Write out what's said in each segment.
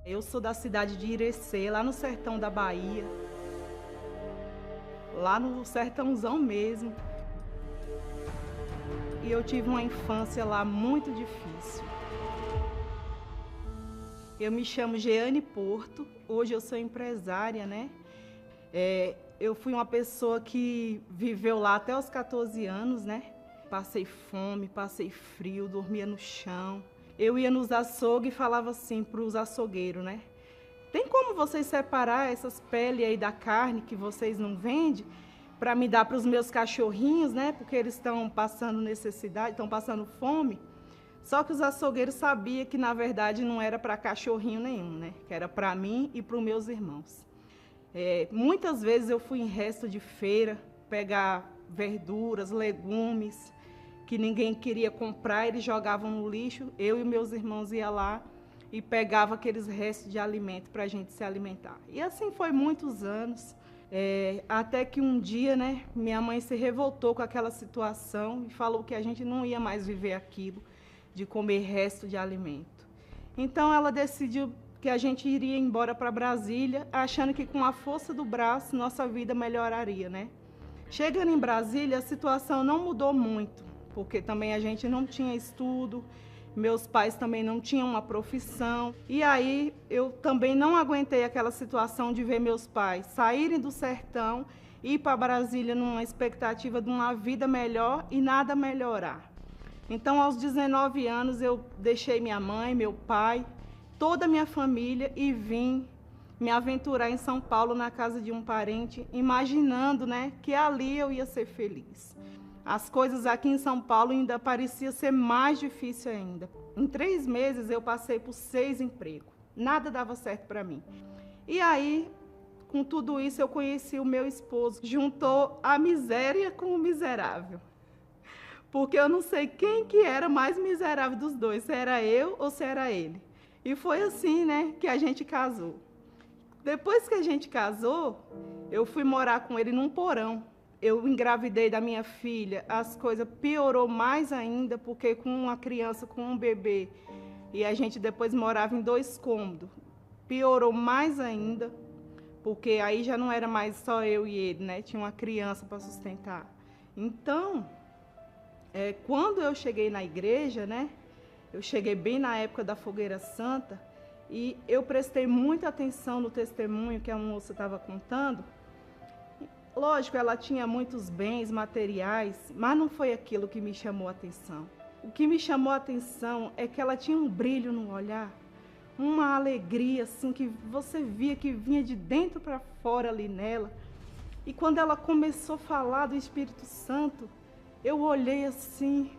Eu sou da cidade de Irecê, lá no sertão da Bahia, lá no sertãozão mesmo. E eu tive uma infância lá muito difícil. Eu me chamo Jeane Porto, hoje eu sou empresária, né? Eu fui uma pessoa que viveu lá até os 14 anos, né? Passei fome, passei frio, dormia no chão. Eu ia nos açougues e falava assim para os açougueiros, né? Tem como vocês separar essas peles aí da carne que vocês não vendem para me dar para os meus cachorrinhos, né? Porque eles estão passando necessidade, estão passando fome. Só que os açougueiros sabiam que, na verdade, não era para cachorrinho nenhum, né? Que era para mim e para os meus irmãos. Muitas vezes eu fui em resto de feira pegar verduras, legumes, que ninguém queria comprar, eles jogavam no lixo, eu e meus irmãos iam lá e pegava aqueles restos de alimento para a gente se alimentar. E assim foi muitos anos, até que um dia, né, minha mãe se revoltou com aquela situação e falou que a gente não ia mais viver aquilo, de comer resto de alimento. Então ela decidiu que a gente iria embora para Brasília, achando que com a força do braço nossa vida melhoraria, né? Chegando em Brasília, a situação não mudou muito, porque também a gente não tinha estudo, meus pais também não tinham uma profissão. E aí eu também não aguentei aquela situação de ver meus pais saírem do sertão e ir para Brasília numa expectativa de uma vida melhor e nada melhorar. Então, aos 19 anos, eu deixei minha mãe, meu pai, toda a minha família e vim me aventurar em São Paulo, na casa de um parente, imaginando, né, que ali eu ia ser feliz. As coisas aqui em São Paulo ainda pareciam ser mais difícil ainda. Em 3 meses, eu passei por 6 empregos. Nada dava certo para mim. E aí, com tudo isso, eu conheci o meu esposo. Juntou a miséria com o miserável. Porque eu não sei quem que era mais miserável dos dois, se era eu ou se era ele. E foi assim, né, que a gente casou. Depois que a gente casou, eu fui morar com ele num porão. Eu engravidei da minha filha, as coisas piorou mais ainda, porque com uma criança, com um bebê, e a gente depois morava em 2 cômodos. Piorou mais ainda, porque aí já não era mais só eu e ele, né, tinha uma criança para sustentar. Então, quando eu cheguei na igreja, né, eu cheguei bem na época da Fogueira Santa e eu prestei muita atenção no testemunho que a moça estava contando. Lógico, ela tinha muitos bens materiais, mas não foi aquilo que me chamou a atenção. O que me chamou a atenção é que ela tinha um brilho no olhar, uma alegria assim que você via que vinha de dentro para fora ali nela. E quando ela começou a falar do Espírito Santo, eu olhei assim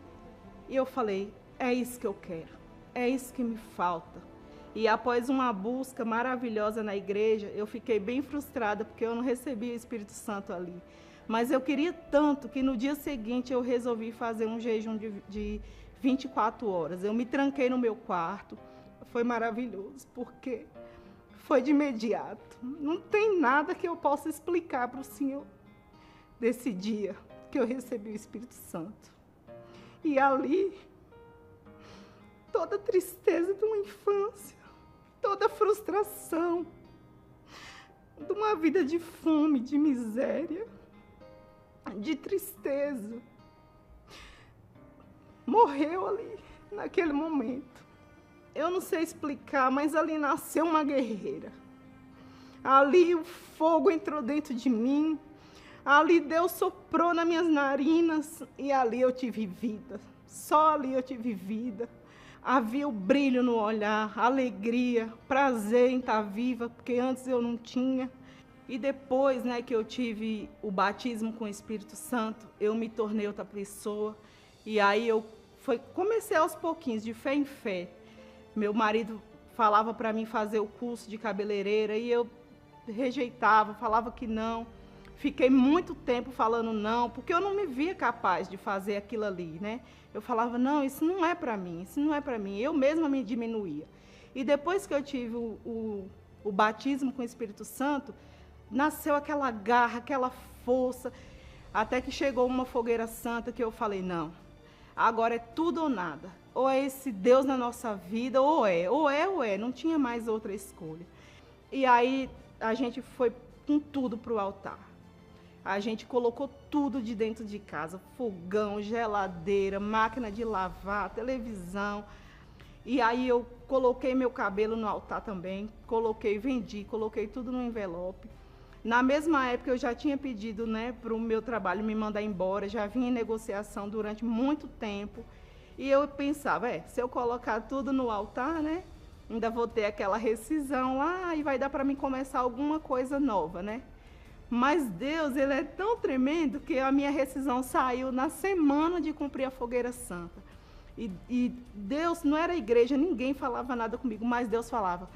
e eu falei, é isso que eu quero, é isso que me falta. E após uma busca maravilhosa na igreja, eu fiquei bem frustrada porque eu não recebi o Espírito Santo ali. Mas eu queria tanto que no dia seguinte eu resolvi fazer um jejum de 24 horas. Eu me tranquei no meu quarto, foi maravilhoso porque foi de imediato. Não tem nada que eu possa explicar para o Senhor desse dia que eu recebi o Espírito Santo. E ali, toda a tristeza de uma infância, toda a frustração de uma vida de fome, de miséria, de tristeza, morreu ali, naquele momento. Eu não sei explicar, mas ali nasceu uma guerreira. Ali o fogo entrou dentro de mim. Ali Deus soprou nas minhas narinas e ali eu tive vida. Só ali eu tive vida. Havia o brilho no olhar, alegria, prazer em estar viva, porque antes eu não tinha. E depois, né, que eu tive o batismo com o Espírito Santo, eu me tornei outra pessoa. E aí comecei aos pouquinhos, de fé em fé. Meu marido falava para mim fazer o curso de cabeleireira e eu rejeitava, falava que não. Fiquei muito tempo falando não, porque eu não me via capaz de fazer aquilo ali, né? Eu falava, não, isso não é para mim, isso não é para mim. Eu mesma me diminuía. E depois que eu tive o batismo com o Espírito Santo, nasceu aquela garra, aquela força, até que chegou uma fogueira santa que eu falei, não, agora é tudo ou nada. ou é esse Deus na nossa vida, ou é, não tinha mais outra escolha. E aí a gente foi com tudo para o altar. A gente colocou tudo de dentro de casa, fogão, geladeira, máquina de lavar, televisão. E aí eu coloquei meu cabelo no altar também, vendi, coloquei tudo no envelope. Na mesma época eu já tinha pedido, né, para o meu trabalho me mandar embora, já vinha em negociação durante muito tempo. E eu pensava, se eu colocar tudo no altar, né, ainda vou ter aquela rescisão lá e vai dar para mim começar alguma coisa nova, né? Mas Deus, Ele é tão tremendo que a minha rescisão saiu na semana de cumprir a fogueira santa. E Deus, não era a igreja, ninguém falava nada comigo, mas Deus falava,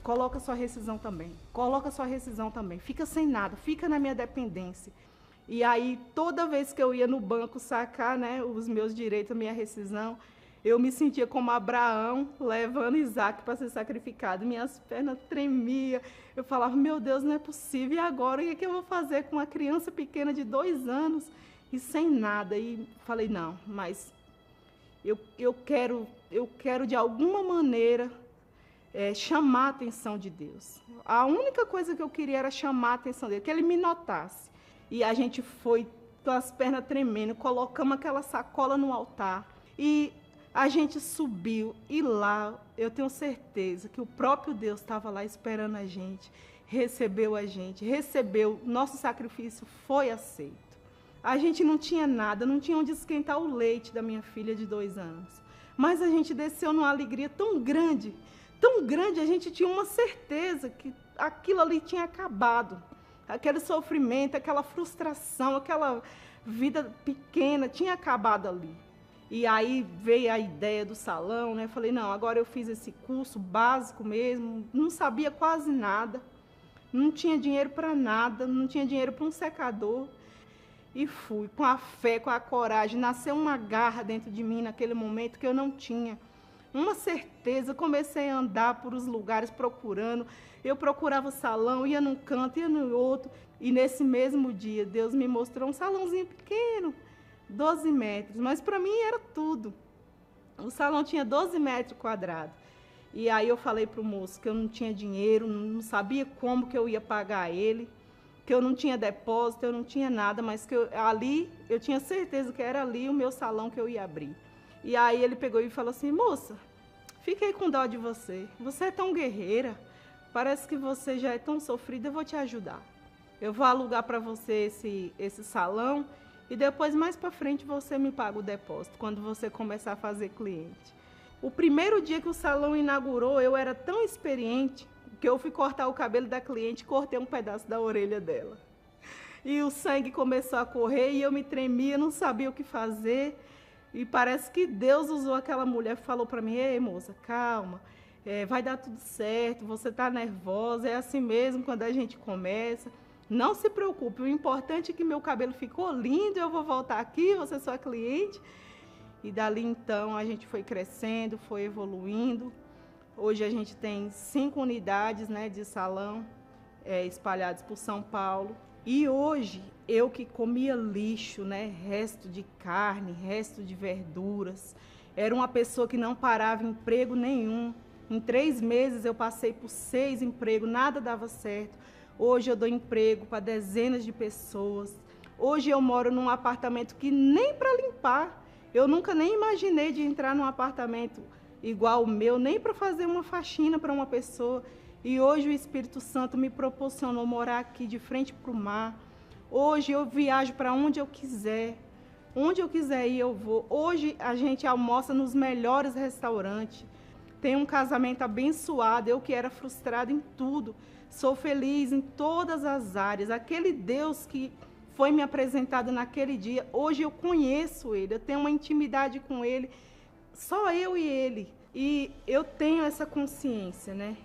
coloca sua rescisão também, fica sem nada, fica na minha dependência. E aí, toda vez que eu ia no banco sacar, né, os meus direitos, a minha rescisão, eu me sentia como Abraão levando Isaac para ser sacrificado. Minhas pernas tremiam. Eu falava, meu Deus, não é possível. E agora, o que eu vou fazer com uma criança pequena de 2 anos e sem nada? E falei, não, mas eu quero de alguma maneira chamar a atenção de Deus. A única coisa que eu queria era chamar a atenção dele, que ele me notasse. E a gente foi com as pernas tremendo, colocamos aquela sacola no altar e a gente subiu e lá eu tenho certeza que o próprio Deus estava lá esperando a gente, recebeu, nosso sacrifício foi aceito. A gente não tinha nada, não tinha onde esquentar o leite da minha filha de 2 anos. Mas a gente desceu numa alegria tão grande, a gente tinha uma certeza que aquilo ali tinha acabado. Aquele sofrimento, aquela frustração, aquela vida pequena tinha acabado ali. E aí veio a ideia do salão, né? Falei, não, agora eu fiz esse curso básico mesmo, não sabia quase nada, não tinha dinheiro para nada, não tinha dinheiro para um secador. E fui, com a fé, com a coragem, nasceu uma garra dentro de mim naquele momento que eu não tinha. Uma certeza, comecei a andar por os lugares procurando. Eu procurava salão, ia num canto, ia no outro. E nesse mesmo dia, Deus me mostrou um salãozinho pequeno, 12 metros. Mas para mim era tudo. O salão tinha 12 metros quadrados. E aí eu falei para o moço que eu não tinha dinheiro, não sabia como que eu ia pagar ele, que eu não tinha depósito, eu não tinha nada, mas que eu tinha certeza que era ali o meu salão que eu ia abrir. E aí ele pegou e falou assim, moça, fiquei com dó de você, você é tão guerreira, parece que você já é tão sofrida, eu vou te ajudar. Eu vou alugar para você esse salão e depois, mais para frente, você me paga o depósito, quando você começar a fazer cliente. O primeiro dia que o salão inaugurou, eu era tão experiente que eu fui cortar o cabelo da cliente e cortei um pedaço da orelha dela. E o sangue começou a correr e eu me tremia, não sabia o que fazer. E parece que Deus usou aquela mulher e falou para mim, ei, moça, calma, vai dar tudo certo, você está nervosa, é assim mesmo quando a gente começa. Não se preocupe, o importante é que meu cabelo ficou lindo, eu vou voltar aqui, você é sua cliente. E dali então a gente foi crescendo, foi evoluindo. Hoje a gente tem 5 unidades, né, de salão espalhadas por São Paulo. E hoje, eu que comia lixo, né, resto de carne, resto de verduras, era uma pessoa que não parava em emprego nenhum. Em 3 meses eu passei por 6 empregos, nada dava certo. Hoje eu dou emprego para dezenas de pessoas. Hoje eu moro num apartamento que nem para limpar. Eu nunca nem imaginei de entrar num apartamento igual o meu, nem para fazer uma faxina para uma pessoa. E hoje o Espírito Santo me proporcionou morar aqui de frente para o mar. Hoje eu viajo para onde eu quiser. Onde eu quiser ir, eu vou. Hoje a gente almoça nos melhores restaurantes. Tenho um casamento abençoado. Eu que era frustrada em tudo. Sou feliz em todas as áreas. Aquele Deus que foi me apresentado naquele dia, hoje eu conheço Ele. Eu tenho uma intimidade com Ele. Só eu e Ele. E eu tenho essa consciência, né?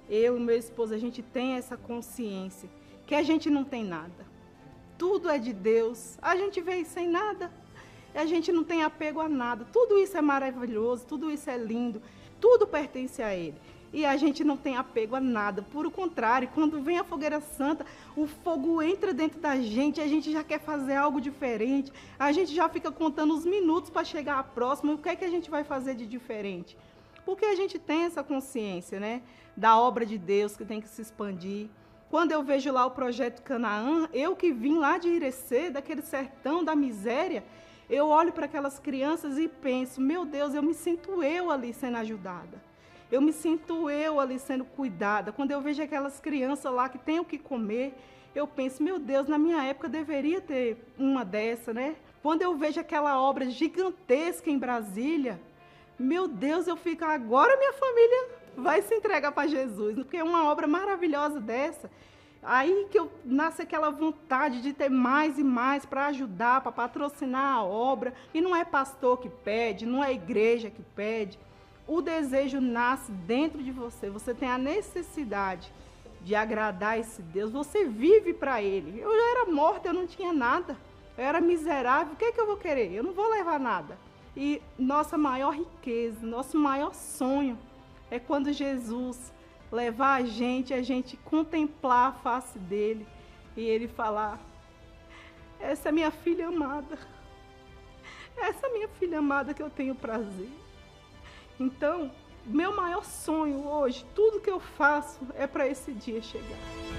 Eu e meu esposo, a gente tem essa consciência que a gente não tem nada. Tudo é de Deus. A gente veio sem nada. A gente não tem apego a nada. Tudo isso é maravilhoso, tudo isso é lindo. Tudo pertence a Ele. E a gente não tem apego a nada. Por o contrário, quando vem a fogueira santa, o fogo entra dentro da gente, a gente já quer fazer algo diferente, a gente já fica contando os minutos para chegar à próxima, o que é que a gente vai fazer de diferente? Porque a gente tem essa consciência, né, da obra de Deus que tem que se expandir. Quando eu vejo lá o projeto Canaã, eu que vim lá de Irecê, daquele sertão da miséria, eu olho para aquelas crianças e penso, meu Deus, eu me sinto eu ali sendo ajudada. Eu me sinto eu ali sendo cuidada. Quando eu vejo aquelas crianças lá que têm o que comer, eu penso, meu Deus, na minha época deveria ter uma dessa, né? Quando eu vejo aquela obra gigantesca em Brasília, meu Deus, eu fico, agora minha família vai se entregar para Jesus, porque é uma obra maravilhosa dessa. Aí que nasce aquela vontade de ter mais e mais para ajudar, para patrocinar a obra. E não é pastor que pede, não é igreja que pede. O desejo nasce dentro de você. Você tem a necessidade de agradar esse Deus. Você vive para Ele. Eu já era morta, eu não tinha nada. Eu era miserável. O que é que eu vou querer? Eu não vou levar nada. E nossa maior riqueza, nosso maior sonho é quando Jesus levar a gente contemplar a face dele e ele falar, essa é minha filha amada. Essa é minha filha amada que eu tenho prazer. Então, meu maior sonho hoje, tudo que eu faço é para esse dia chegar.